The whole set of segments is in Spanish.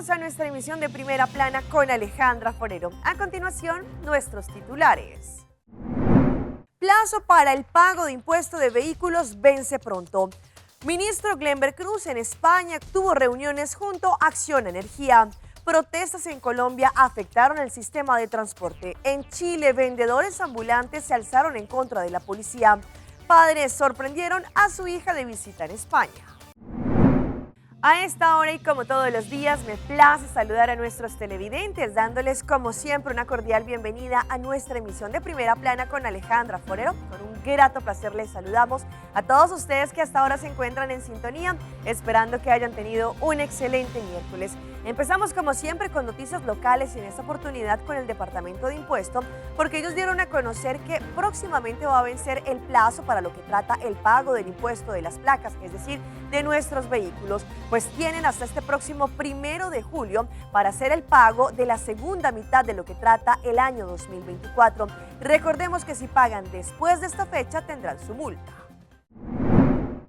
Bienvenidos a nuestra emisión de Primera Plana con Alejandra Forero. A continuación, nuestros titulares. Plazo para el pago de impuesto de vehículos vence pronto. Ministro Glenber Cruz en España tuvo reuniones junto a Acción Energía. Protestas en Colombia afectaron el sistema de transporte. En Chile, vendedores ambulantes se alzaron en contra de la policía. Padres sorprendieron a su hija de visita en España. A esta hora y como todos los días, me place saludar a nuestros televidentes, dándoles como siempre una cordial bienvenida a nuestra emisión de Primera Plana con Alejandra Forero. Con un grato placer les saludamos a todos ustedes que hasta ahora se encuentran en sintonía, esperando que hayan tenido un excelente miércoles. Empezamos como siempre con noticias locales y en esta oportunidad con el Departamento de Impuesto, porque ellos dieron a conocer que próximamente va a vencer el plazo para lo que trata el pago del impuesto de las placas, es decir, de nuestros vehículos, pues tienen hasta este próximo 1 de julio para hacer el pago de la segunda mitad de lo que trata el año 2024. Recordemos que si pagan después de esta fecha tendrán su multa.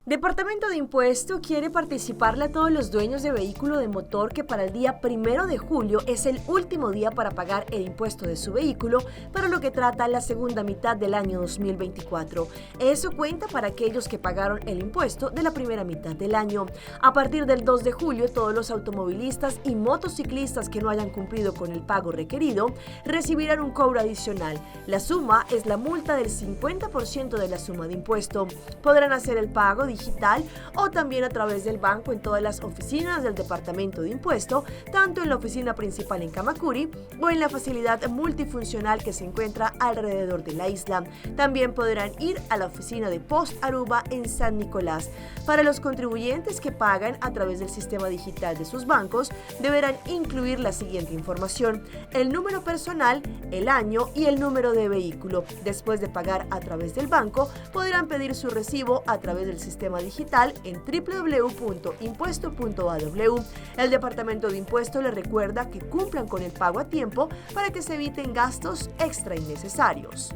Departamento de Impuesto quiere participarle a todos los dueños de vehículo de motor que para el día 1 de julio es el último día para pagar el impuesto de su vehículo para lo que trata la segunda mitad del año 2024. Eso cuenta para aquellos que pagaron el impuesto de la primera mitad del año. A partir del 2 de julio, todos los automovilistas y motociclistas que no hayan cumplido con el pago requerido recibirán un cobro adicional. La suma es la multa del 50% de la suma de impuesto. Podrán hacer el pago digital o también a través del banco en todas las oficinas del Departamento de Impuesto, tanto en la oficina principal en Camacuri o en la facilidad multifuncional que se encuentra alrededor de la isla. También podrán ir a la oficina de Post Aruba en San Nicolás. Para los contribuyentes que pagan a través del sistema digital de sus bancos, deberán incluir la siguiente información: el número personal, el año y el número de vehículo. Después de pagar a través del banco, podrán pedir su recibo a través del sistema digital en www.impuesto.aw. El Departamento de Impuesto les recuerda que cumplan con el pago a tiempo para que se eviten gastos extra innecesarios.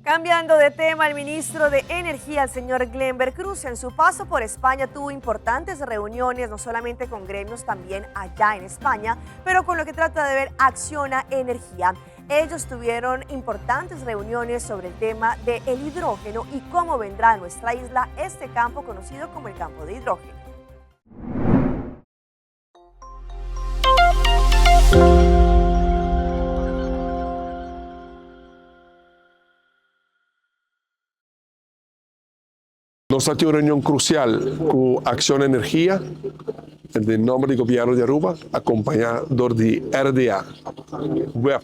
Cambiando de tema, el ministro de Energía, el señor Glenber Cruz, en su paso por España tuvo importantes reuniones, no solamente con gremios, también allá en España, pero con lo que trata de ver Acciona Energía. Ellos tuvieron importantes reuniones sobre el tema del hidrógeno y cómo vendrá a nuestra isla este campo conocido como el campo de hidrógeno. Nós temos uma reunião crucial com a Acción Energía, em nome do governo de Aruba, acompanhado de RDA, WEP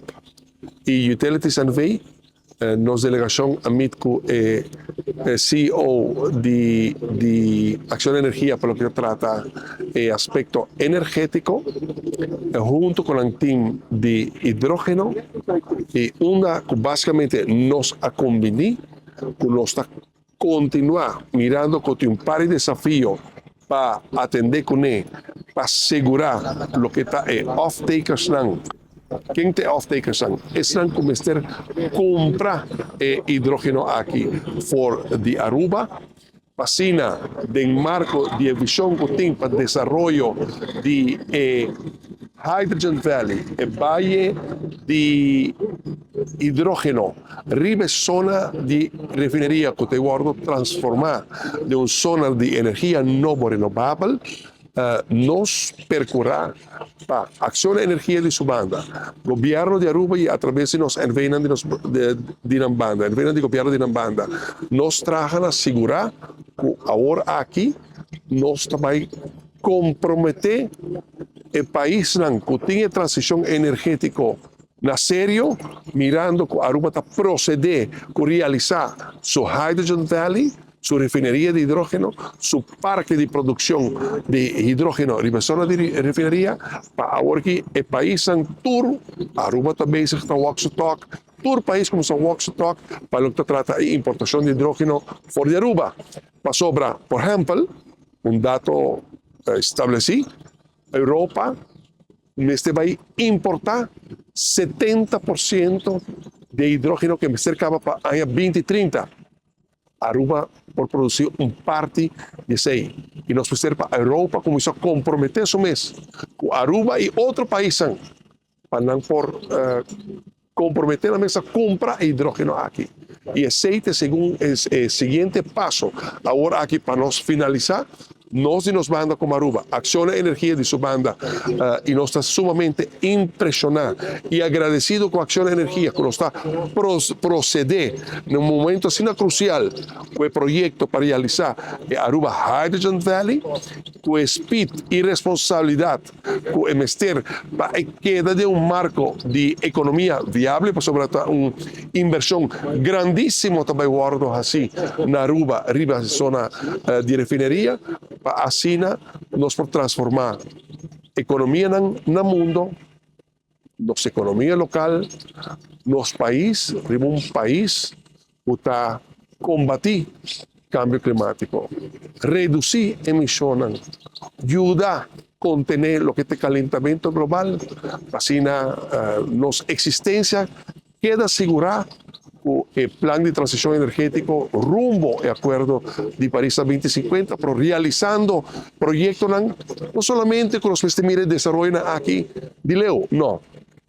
e Utilities NV. Nossa delegação amiga com o CEO de Acción Energía, para o que trata o aspecto energético, junto com o time de hidrógeno, e uma que basicamente nos acompanha, que nós continuar mirando que tem par de desafios para atender com ele, para assegurar o que está off-takers não. Quem tem off-takers não? Estão começando a comprar hidrógeno aqui fora de Aruba. Pasina do marco de visão que tem para o desenvolvimento de Hydrogen Valley, Valle de hidrógeno, ribe zona de refinería que te guardo transformar de una zona de energía no renovável, nos percurrirá para Acción Energía de su banda, gobierno de Aruba y a través de nos envenan de banda, envenan de gobierno de banda, nos trajan a asegurar que ahora aquí nos também comprometer o país que tem transição energética na sério, mirando que Aruba está proceder a realizar su Hydrogen Valley, su refinería de hidrógeno, su parque de producción de hidrógeno en la zona de refinería, para ahora que el país tour, Aruba está bezig com walk talk, todo país começa a walk talk para lo que trata de importação de hidrógeno fora de Aruba. Para sobra, por exemplo, dato estabelecido, Europa vai importar 70% de hidrógeno que me cercava para o ano 2030. Aruba por producir parte disso aí. E nós precisamos, a Europa começou a comprometer isso mesmo, com Aruba e outro país, para não comprometer a mesma compra de hidrogênio aqui. E esse é o seguinte passo. Agora aqui, para nós finalizar, nós de nossa banda como Aruba, Acciona Energia de sua banda, e nós estamos sumamente impressionados e agradecidos com a Acciona Energia, que nos está proceder num momento assim crucial, com o projeto para realizar Aruba Hydrogen Valley, com o espírito e responsabilidade, com o mestre, para queda de marco de economia viável, para sobretudo uma inversão grandíssima também, guardo assim, na Aruba, riba zona de refineria, assim nós podemos transformar a economia no mundo, nossa economia local, nosso país, um país que está combater cambio climático, reduzir emissões, ajudar a contener o que é calentamento global, assim nossa existência queda assegurada o Plan de Transição Energético rumbo ao Acordo de Paris 2050, pero realizando proyectos no solamente con los que se desarrollan aquí de Leo, no,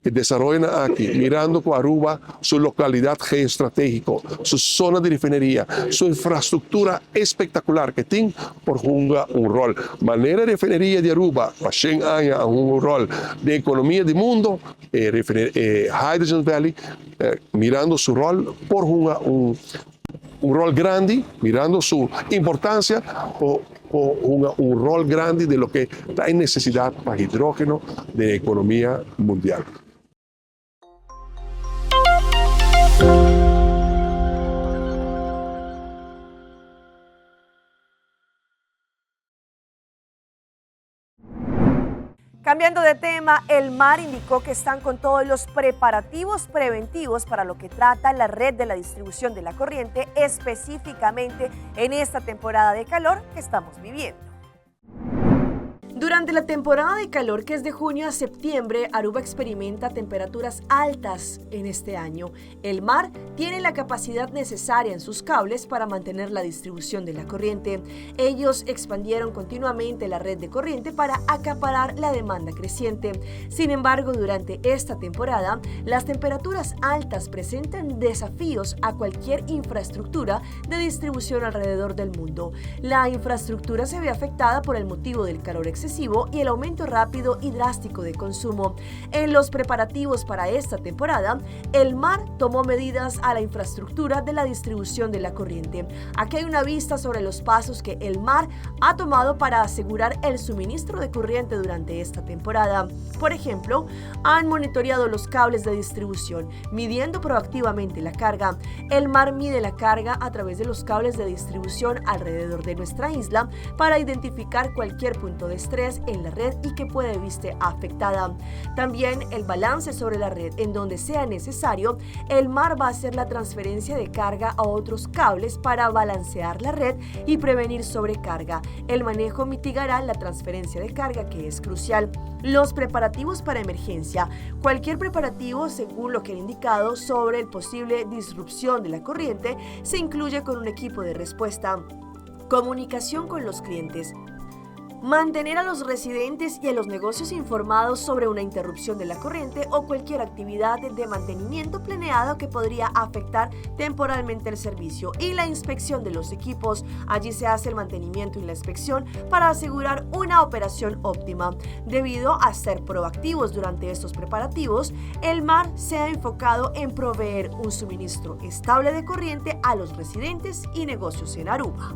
que desarrollan aquí, mirando con Aruba su localidad geoestratégica, su zona de refinería, su infraestructura espectacular que tiene por jugar un rol. Manera de refinería de Aruba, para un rol de economía del mundo, Hydrogen Valley, mirando su rol por jugar un rol grande, mirando su importancia, un rol grande de lo que está en necesidad para hidrógeno de la economía mundial. Cambiando de tema, el MAR indicó que están con todos los preparativos preventivos para lo que trata la red de la distribución de la corriente, específicamente en esta temporada de calor que estamos viviendo. Durante la temporada de calor, que es de junio a septiembre, Aruba experimenta temperaturas altas en este año. El MAR tiene la capacidad necesaria en sus cables para mantener la distribución de la corriente. Ellos expandieron continuamente la red de corriente para acaparar la demanda creciente. Sin embargo, durante esta temporada, las temperaturas altas presentan desafíos a cualquier infraestructura de distribución alrededor del mundo. La infraestructura se ve afectada por el motivo del calor excesivo y el aumento rápido y drástico de consumo. En los preparativos para esta temporada, el MAR tomó medidas a la infraestructura de la distribución de la corriente. Aquí hay una vista sobre los pasos que el MAR ha tomado para asegurar el suministro de corriente durante esta temporada. Por ejemplo, han monitoreado los cables de distribución, midiendo proactivamente la carga. El MAR mide la carga a través de los cables de distribución alrededor de nuestra isla para identificar cualquier punto de estrés en la red y que puede verse afectada. También el balance sobre la red, en donde sea necesario, el MAR va a hacer la transferencia de carga a otros cables para balancear la red y prevenir sobrecarga. El manejo mitigará la transferencia de carga, que es crucial. Los preparativos para emergencia. Cualquier preparativo, según lo que han indicado sobre el posible disrupción de la corriente, se incluye con un equipo de respuesta. Comunicación con los clientes. Mantener a los residentes y a los negocios informados sobre una interrupción de la corriente o cualquier actividad de mantenimiento planeado que podría afectar temporalmente el servicio. Y la inspección de los equipos. Allí se hace el mantenimiento y la inspección para asegurar una operación óptima. Debido a ser proactivos durante estos preparativos, el MAR se ha enfocado en proveer un suministro estable de corriente a los residentes y negocios en Aruba.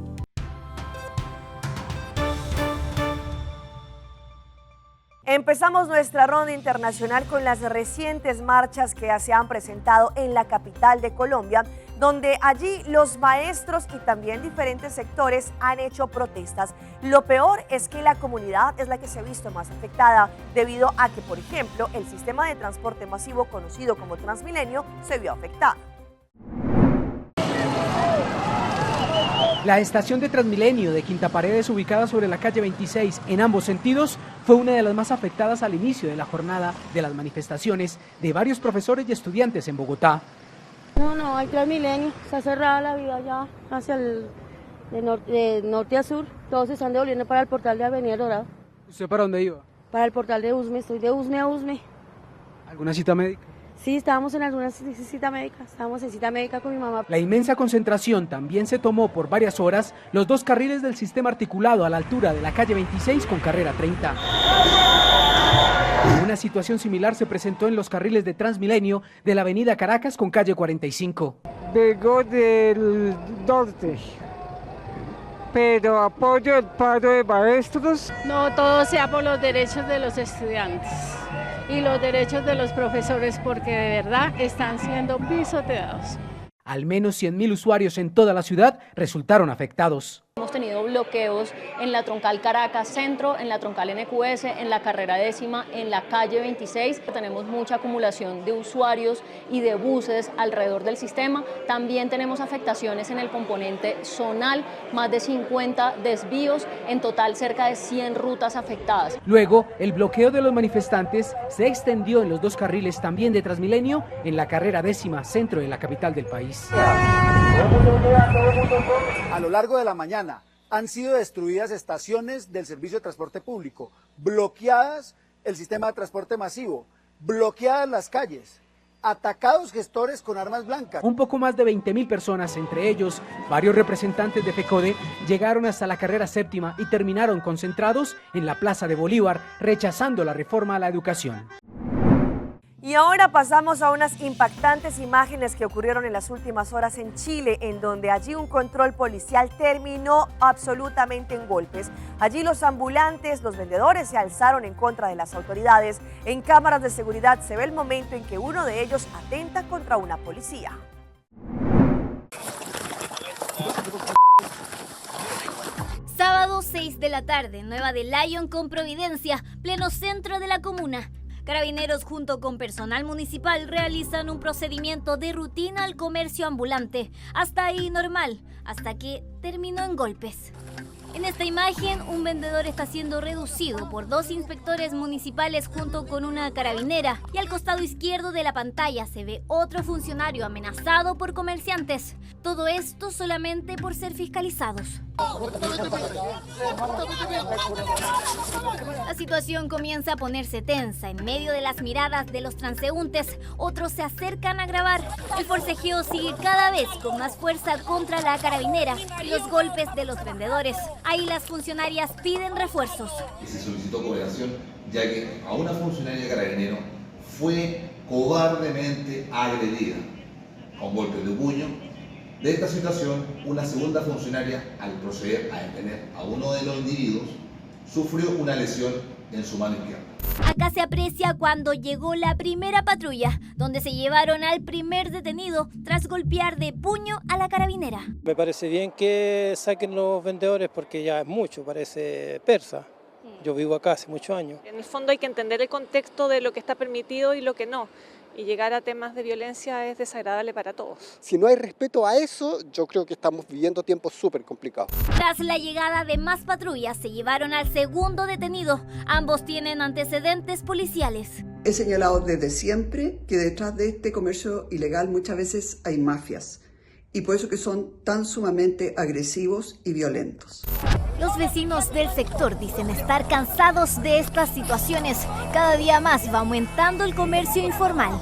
Empezamos nuestra ronda internacional con las recientes marchas que se han presentado en la capital de Colombia, donde allí los maestros y también diferentes sectores han hecho protestas. Lo peor es que la comunidad es la que se ha visto más afectada, debido a que, por ejemplo, el sistema de transporte masivo conocido como Transmilenio se vio afectado. La estación de Transmilenio de Quinta Paredes, ubicada sobre la calle 26 en ambos sentidos, fue una de las más afectadas al inicio de la jornada de las manifestaciones de varios profesores y estudiantes en Bogotá. No hay Transmilenio, está cerrada la vía ya hacia de norte a sur, todos se están devolviendo para el portal de Avenida Dorado. ¿Usted para dónde iba? Para el portal de Usme, estoy de Usme a Usme. ¿Alguna cita médica? Sí, estábamos en alguna cita médica, estábamos en cita médica con mi mamá. La inmensa concentración también se tomó por varias horas los dos carriles del sistema articulado a la altura de la calle 26 con carrera 30. Una situación similar se presentó en los carriles de Transmilenio de la avenida Caracas con calle 45. Vengo del norte, pero apoyo el paro de maestros. No todo sea por los derechos de los estudiantes y los derechos de los profesores, porque de verdad están siendo pisoteados. Al menos 100.000 usuarios en toda la ciudad resultaron afectados. Hemos tenido bloqueos en la troncal Caracas Centro, en la troncal NQS, en la carrera 10ª, en la calle 26. Tenemos mucha acumulación de usuarios y de buses alrededor del sistema. También tenemos afectaciones en el componente zonal, más de 50 desvíos, en total cerca de 100 rutas afectadas. Luego, el bloqueo de los manifestantes se extendió en los dos carriles también de Transmilenio en la carrera 10ª centro de la capital del país. A lo largo de la mañana han sido destruidas estaciones del servicio de transporte público, bloqueadas el sistema de transporte masivo, bloqueadas las calles, atacados gestores con armas blancas. Un poco más de 20.000 personas, entre ellos varios representantes de FECODE, llegaron hasta la carrera 7ª y terminaron concentrados en la Plaza de Bolívar, rechazando la reforma a la educación. Y ahora pasamos a unas impactantes imágenes que ocurrieron en las últimas horas en Chile, en donde allí un control policial terminó absolutamente en golpes. Allí los ambulantes, los vendedores se alzaron en contra de las autoridades. En cámaras de seguridad se ve el momento en que uno de ellos atenta contra una policía. Sábado 6 de la tarde, Nueva de Lyon con Providencia, pleno centro de la comuna. Carabineros junto con personal municipal realizan un procedimiento de rutina al comercio ambulante. Hasta ahí normal, hasta que terminó en golpes. En esta imagen, un vendedor está siendo reducido por dos inspectores municipales junto con una carabinera. Y al costado izquierdo de la pantalla se ve otro funcionario amenazado por comerciantes. Todo esto solamente por ser fiscalizados. La situación comienza a ponerse tensa en medio de las miradas de los transeúntes. Otros se acercan a grabar. El forcejeo sigue cada vez con más fuerza contra la carabinera y los golpes de los vendedores. Ahí las funcionarias piden refuerzos. Y se solicitó cooperación, ya que a una funcionaria carabinero fue cobardemente agredida con golpes de puño. De esta situación, una segunda funcionaria, al proceder a detener a uno de los individuos, sufrió una lesión en su mano izquierda. Acá se aprecia cuando llegó la primera patrulla, donde se llevaron al primer detenido tras golpear de puño a la carabinera. Me parece bien que saquen los vendedores porque ya es mucho, parece persa. Yo vivo acá hace muchos años. En el fondo hay que entender el contexto de lo que está permitido y lo que no. Y llegar a temas de violencia es desagradable para todos. Si no hay respeto a eso, yo creo que estamos viviendo tiempos súper complicados. Tras la llegada de más patrullas, se llevaron al segundo detenido. Ambos tienen antecedentes policiales. He señalado desde siempre que detrás de este comercio ilegal muchas veces hay mafias. Y por eso que son tan sumamente agresivos y violentos. Los vecinos del sector dicen estar cansados de estas situaciones. Cada día más va aumentando el comercio informal.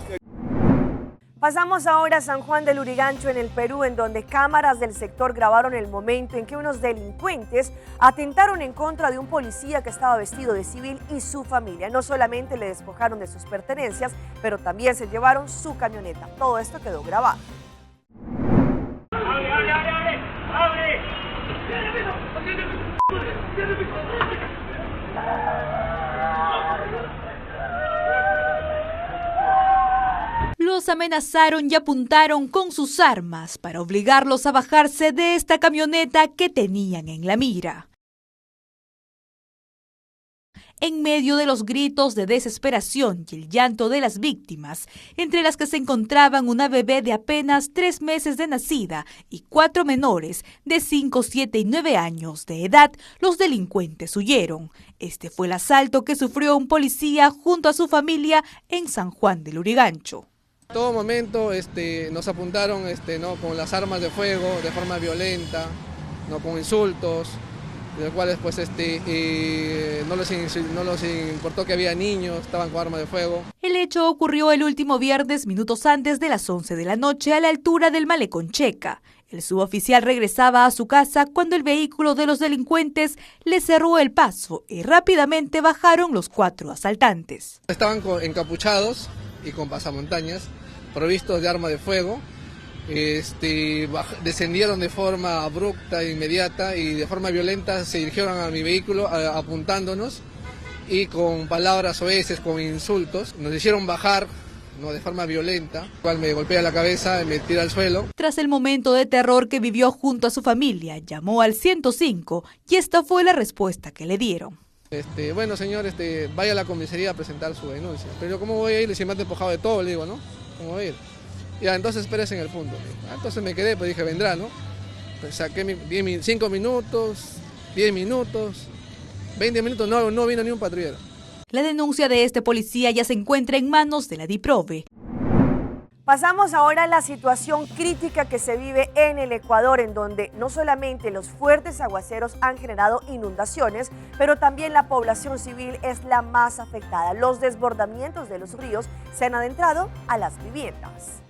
Pasamos ahora a San Juan del Lurigancho, en el Perú, en donde cámaras del sector grabaron el momento en que unos delincuentes atentaron en contra de un policía que estaba vestido de civil y su familia. No solamente le despojaron de sus pertenencias, pero también se llevaron su camioneta. Todo esto quedó grabado. Los amenazaron y apuntaron con sus armas para obligarlos a bajarse de esta camioneta que tenían en la mira. En medio de los gritos de desesperación y el llanto de las víctimas, entre las que se encontraban una bebé de apenas 3 meses de nacida y 4 menores de 5, 7 y 9 años de edad, los delincuentes huyeron. Este fue el asalto que sufrió un policía junto a su familia en San Juan del Lurigancho. En todo momento nos apuntaron con las armas de fuego de forma violenta. ¿no? Con insultos, de los cuales pues, no les importó que había niños, estaban con armas de fuego. El hecho ocurrió el último viernes, minutos antes de las 11 de la noche, a la altura del Malecón Checa. El suboficial regresaba a su casa cuando el vehículo de los delincuentes le cerró el paso y rápidamente bajaron los 4 asaltantes. Estaban encapuchados y con pasamontañas, provistos de arma de fuego. Descendieron de forma abrupta e inmediata y de forma violenta se dirigieron a mi vehículo apuntándonos y con palabras soeces, con insultos, nos hicieron bajar, ¿no? De forma violenta, cual me golpea la cabeza y me tira al suelo. Tras el momento de terror que vivió junto a su familia, llamó al 105 y esta fue la respuesta que le dieron. Bueno señor, vaya a la comisaría a presentar su denuncia. Pero ¿cómo voy a ir? Si me han despojado de todo, le digo, ¿no? ¿Cómo voy a ir? Ya, entonces espérese en el punto. Entonces me quedé, pues dije, vendrá, ¿no? Pues saqué 5 minutos, 10 minutos, 20 minutos, no vino ni un patrullero. La denuncia de este policía ya se encuentra en manos de la DIPROVE. Pasamos ahora a la situación crítica que se vive en el Ecuador, en donde no solamente los fuertes aguaceros han generado inundaciones, pero también la población civil es la más afectada. Los desbordamientos de los ríos se han adentrado a las viviendas.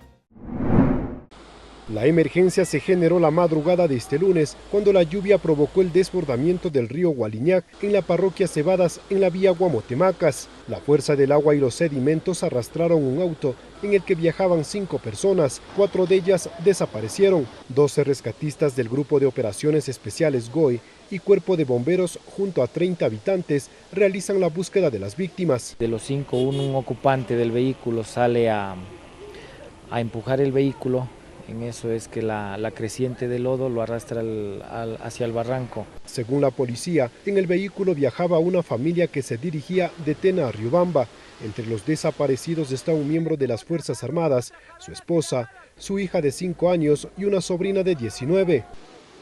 La emergencia se generó la madrugada de este lunes, cuando la lluvia provocó el desbordamiento del río Gualiñac en la parroquia Cebadas, en la vía Guamotemacas. La fuerza del agua y los sedimentos arrastraron un auto en el que viajaban 5 personas, 4 de ellas desaparecieron. 12 rescatistas del Grupo de Operaciones Especiales GOI y Cuerpo de Bomberos, junto a 30 habitantes, realizan la búsqueda de las víctimas. De los 5, un ocupante del vehículo sale a empujar el vehículo. En eso es que la creciente de lodo lo arrastra hacia el barranco. Según la policía, en el vehículo viajaba una familia que se dirigía de Tena a Riobamba. Entre los desaparecidos está un miembro de las Fuerzas Armadas, su esposa, su hija de 5 años y una sobrina de 19.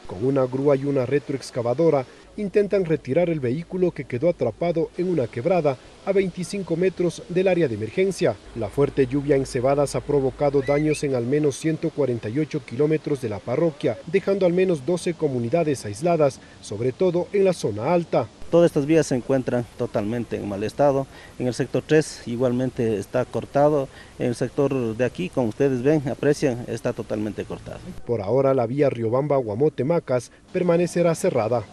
Con una grúa y una retroexcavadora, intentan retirar el vehículo que quedó atrapado en una quebrada a 25 metros del área de emergencia. La fuerte lluvia en Cebadas ha provocado daños en al menos 148 kilómetros de la parroquia, dejando al menos 12 comunidades aisladas, sobre todo en la zona alta. Todas estas vías se encuentran totalmente en mal estado. En el sector 3 igualmente está cortado. En el sector de aquí, como ustedes ven, aprecian, está totalmente cortado. Por ahora la vía Riobamba-Guamotemacas permanecerá cerrada.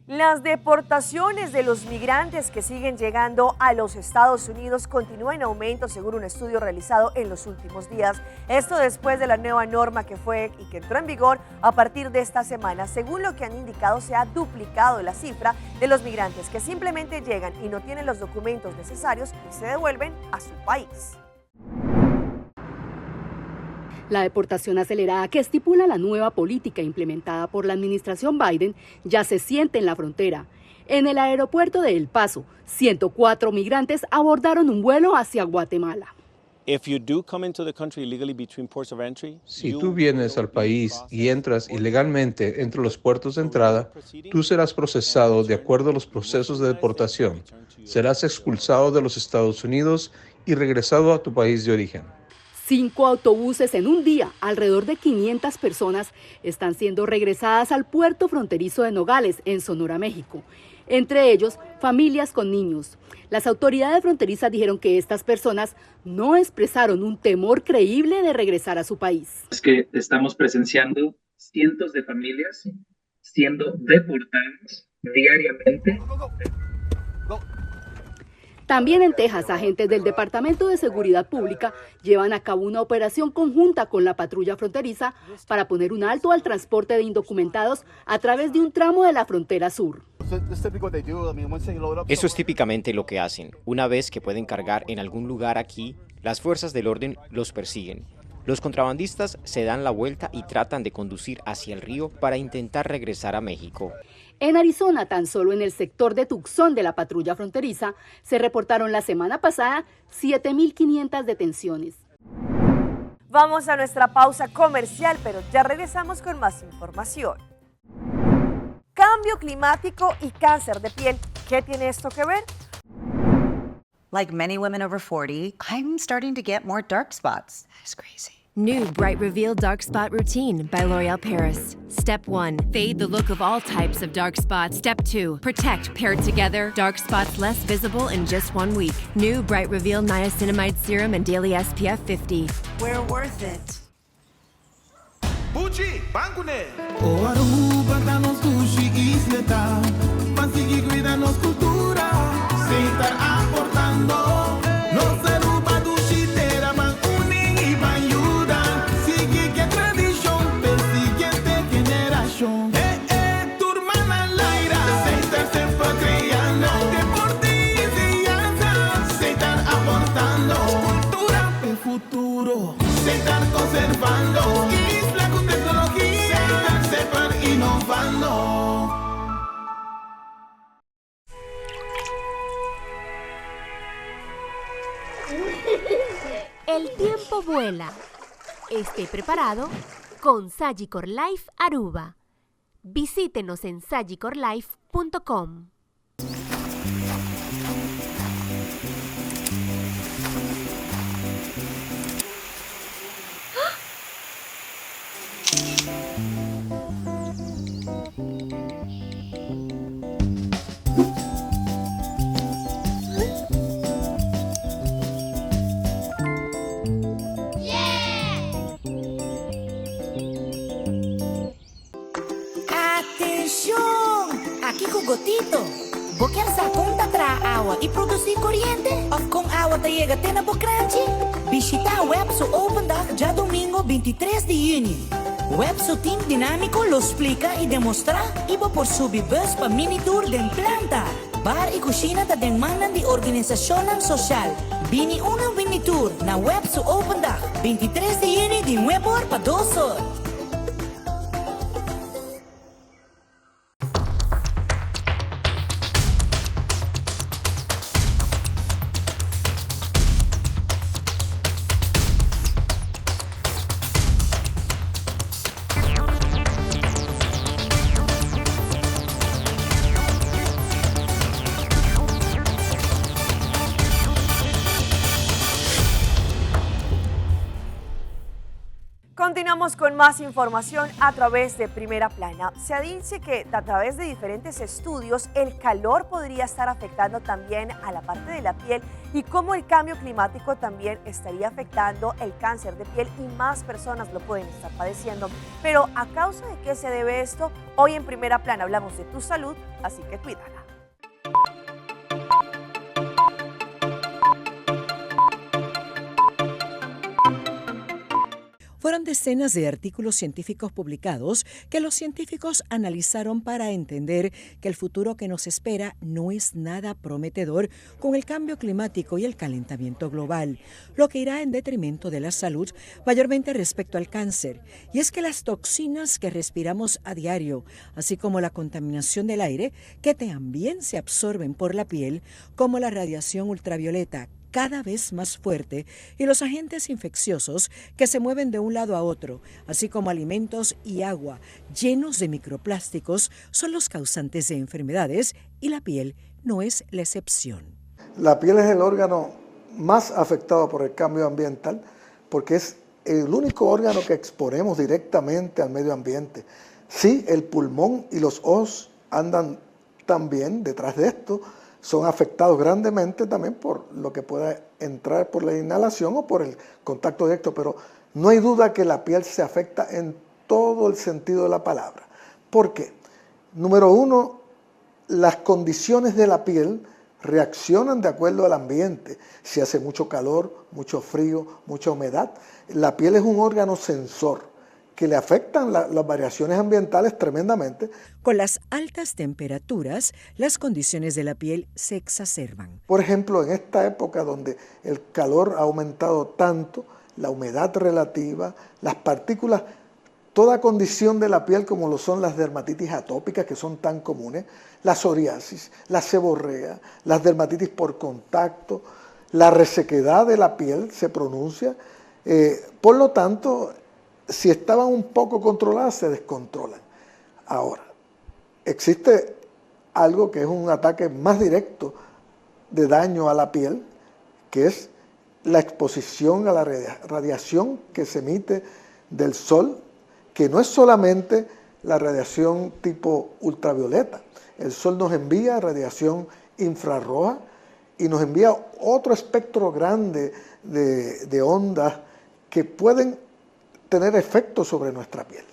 Las deportaciones de los migrantes que siguen llegando a los Estados Unidos continúan en aumento según un estudio realizado en los últimos días. Esto después de la nueva norma que entró en vigor a partir de esta semana. Según lo que han indicado, se ha duplicado la cifra de los migrantes que simplemente llegan y no tienen los documentos necesarios y se devuelven a su país. La deportación acelerada que estipula la nueva política implementada por la administración Biden ya se siente en la frontera. En el aeropuerto de El Paso, 104 migrantes abordaron un vuelo hacia Guatemala. Si tú vienes al país y entras ilegalmente entre los puertos de entrada, tú serás procesado de acuerdo a los procesos de deportación. Serás expulsado de los Estados Unidos y regresado a tu país de origen. 5 autobuses en un día, alrededor de 500 personas, están siendo regresadas al puerto fronterizo de Nogales, en Sonora, México. Entre ellos, familias con niños. Las autoridades fronterizas dijeron que estas personas no expresaron un temor creíble de regresar a su país. Es que estamos presenciando cientos de familias siendo deportadas diariamente. También en Texas, agentes del Departamento de Seguridad Pública llevan a cabo una operación conjunta con la patrulla fronteriza para poner un alto al transporte de indocumentados a través de un tramo de la frontera sur. Eso es típicamente lo que hacen. Una vez que pueden cargar en algún lugar aquí, las fuerzas del orden los persiguen. Los contrabandistas se dan la vuelta y tratan de conducir hacia el río para intentar regresar a México. En Arizona, tan solo en el sector de Tucson de la patrulla fronteriza, se reportaron la semana pasada 7.500 detenciones. Vamos a nuestra pausa comercial, pero ya regresamos con más información. Cambio climático y cáncer de piel. ¿Qué tiene esto que ver? Like many women over 40, I'm starting to get more dark spots. That is crazy. New Bright Reveal Dark Spot Routine by L'Oréal Paris. Step 1. Fade the look of all types of dark spots. Step 2. Protect paired together. Dark spots less visible in just 1 week. New Bright Reveal Niacinamide Serum and Daily SPF 50. We're worth it. Pucci, bancune! O Aruba danos sushi isleta, Pasigi cuidanos cultura, se estar aportando, los Aruba dushi tera man unen y man ayudan, sigue que tradición, persiguiente generación. Tu hermana Laira, se estar siempre creando, deporte y enseñanza, se estar aportando, cultura el futuro, se estar conservando. El tiempo vuela. Esté preparado con Sagicor Life Aruba. Visítenos en sagicorlife.com. Aqui com gotito, você quer usar conta para água e produzir corrente? Ou com água te chega até na bocrante? Visita a Webso Open Dag já domingo 23 de junho. Webso Team Dinâmico lo explica e demonstra e por subir bus para mini tour de planta. Bar e cozinha te demandam de organização social. Vini una mini tour na Webso Open Dag 23 de junho de 9 horas para 2 horas. Continuamos con más información a través de Primera Plana. Se dice que a través de diferentes estudios el calor podría estar afectando también a la parte de la piel y cómo el cambio climático también estaría afectando el cáncer de piel y más personas lo pueden estar padeciendo. Pero ¿a causa de qué se debe esto? Hoy en Primera Plana hablamos de tu salud, así que cuídala. Fueron decenas de artículos científicos publicados que los científicos analizaron para entender que el futuro que nos espera no es nada prometedor con el cambio climático y el calentamiento global, lo que irá en detrimento de la salud, mayormente respecto al cáncer. Y es que las toxinas que respiramos a diario, así como la contaminación del aire, que también se absorben por la piel, como la radiación ultravioleta, cada vez más fuerte, y los agentes infecciosos que se mueven de un lado a otro, así como alimentos y agua llenos de microplásticos, son los causantes de enfermedades y la piel no es la excepción. La piel es el órgano más afectado por el cambio ambiental porque es el único órgano que exponemos directamente al medio ambiente. Sí, el pulmón y los ojos andan también detrás de esto, son afectados grandemente también por lo que pueda entrar por la inhalación o por el contacto directo, pero no hay duda que la piel se afecta en todo el sentido de la palabra. ¿Por qué? Número uno, las condiciones de la piel reaccionan de acuerdo al ambiente. Si hace mucho calor, mucho frío, mucha humedad, la piel es un órgano sensor que le afectan las variaciones ambientales tremendamente. Con las altas temperaturas, las condiciones de la piel se exacerban. Por ejemplo, en esta época donde el calor ha aumentado tanto, la humedad relativa, las partículas, toda condición de la piel como lo son las dermatitis atópicas que son tan comunes, la psoriasis, la seborrea, las dermatitis por contacto, la resequedad de la piel se pronuncia. Por lo tanto, si estaban un poco controladas, se descontrolan. Ahora, existe algo que es un ataque más directo de daño a la piel, que es la exposición a la radiación que se emite del sol, que no es solamente la radiación tipo ultravioleta. El sol nos envía radiación infrarroja y nos envía otro espectro grande de ondas que pueden tener efectos sobre nuestra piel.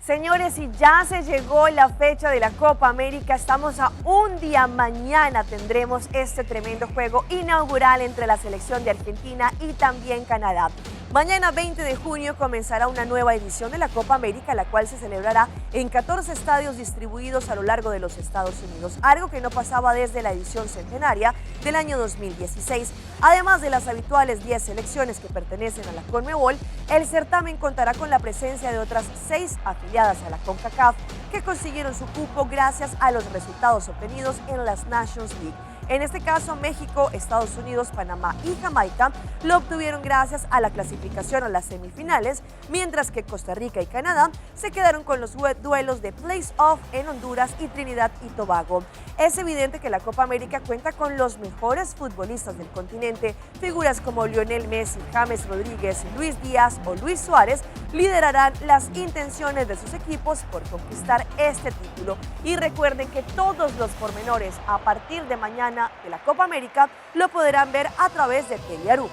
Señores, y ya se llegó la fecha de la Copa América. Estamos a un día. Mañana tendremos este tremendo juego inaugural entre la selección de Argentina y también Canadá. Mañana 20 de junio comenzará una nueva edición de la Copa América, la cual se celebrará en 14 estadios distribuidos a lo largo de los Estados Unidos, algo que no pasaba desde la edición centenaria del año 2016. Además de las habituales 10 selecciones que pertenecen a la CONMEBOL, el certamen contará con la presencia de otras 6 afiliadas a la CONCACAF que consiguieron su cupo gracias a los resultados obtenidos en las Nations League. En este caso, México, Estados Unidos, Panamá y Jamaica lo obtuvieron gracias a la clasificación a las semifinales, mientras que Costa Rica y Canadá se quedaron con los duelos de place-off en Honduras y Trinidad y Tobago. Es evidente que la Copa América cuenta con los mejores futbolistas del continente. Figuras como Lionel Messi, James Rodríguez, Luis Díaz o Luis Suárez liderarán las intenciones de sus equipos por conquistar este título. Y recuerden que todos los pormenores a partir de mañana de la Copa América lo podrán ver a través de Telearuba.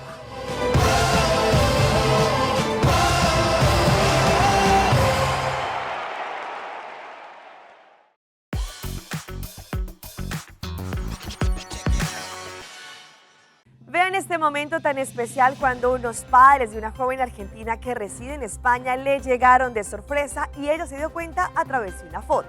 Vean este momento tan especial cuando unos padres de una joven argentina que reside en España le llegaron de sorpresa y ella se dio cuenta a través de una foto.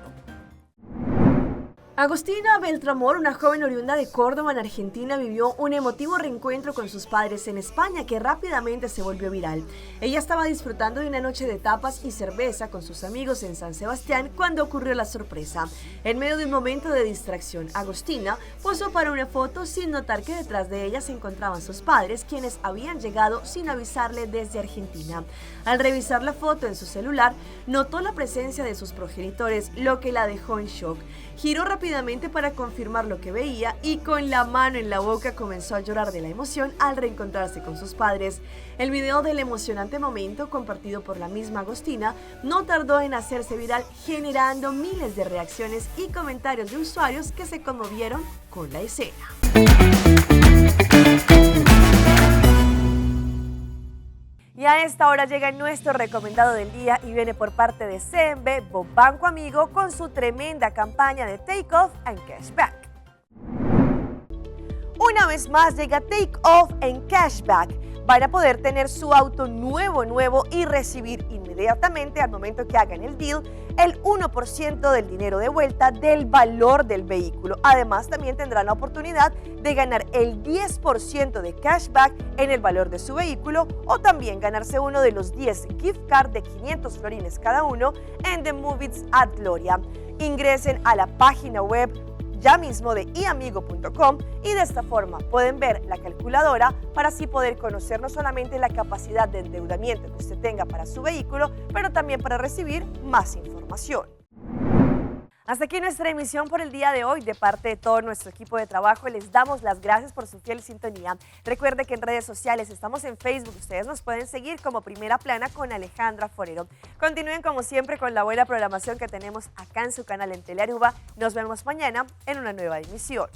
Agostina Beltramor, una joven oriunda de Córdoba en Argentina, vivió un emotivo reencuentro con sus padres en España que rápidamente se volvió viral. Ella estaba disfrutando de una noche de tapas y cerveza con sus amigos en San Sebastián cuando ocurrió la sorpresa. En medio de un momento de distracción, Agostina posó para una foto sin notar que detrás de ella se encontraban sus padres, quienes habían llegado sin avisarle desde Argentina. Al revisar la foto en su celular, notó la presencia de sus progenitores, lo que la dejó en shock. Giró rápidamente para confirmar lo que veía y con la mano en la boca comenzó a llorar de la emoción al reencontrarse con sus padres. El video del emocionante momento, compartido por la misma Agostina, no tardó en hacerse viral, generando miles de reacciones y comentarios de usuarios que se conmovieron con la escena. Y a esta hora llega nuestro recomendado del día y viene por parte de CMB Banco Amigo con su tremenda campaña de Take Off and Cashback. Una vez más llega Take Off and Cashback. Van a poder tener su auto nuevo y recibir inmediatamente al momento que hagan el deal el 1% del dinero de vuelta del valor del vehículo. Además, también tendrán la oportunidad de ganar el 10% de cashback en el valor de su vehículo o también ganarse uno de los 10 gift cards de 500 florines cada uno en The Movies at Gloria. Ingresen a la página web ya mismo de iamigo.com y de esta forma pueden ver la calculadora para así poder conocer no solamente la capacidad de endeudamiento que usted tenga para su vehículo, pero también para recibir más información. Hasta aquí nuestra emisión por el día de hoy. De parte de todo nuestro equipo de trabajo, les damos las gracias por su fiel sintonía. Recuerde que en redes sociales estamos en Facebook. Ustedes nos pueden seguir como Primera Plana con Alejandra Forero. Continúen como siempre con la buena programación que tenemos acá en su canal en Telearuba. Nos vemos mañana en una nueva emisión.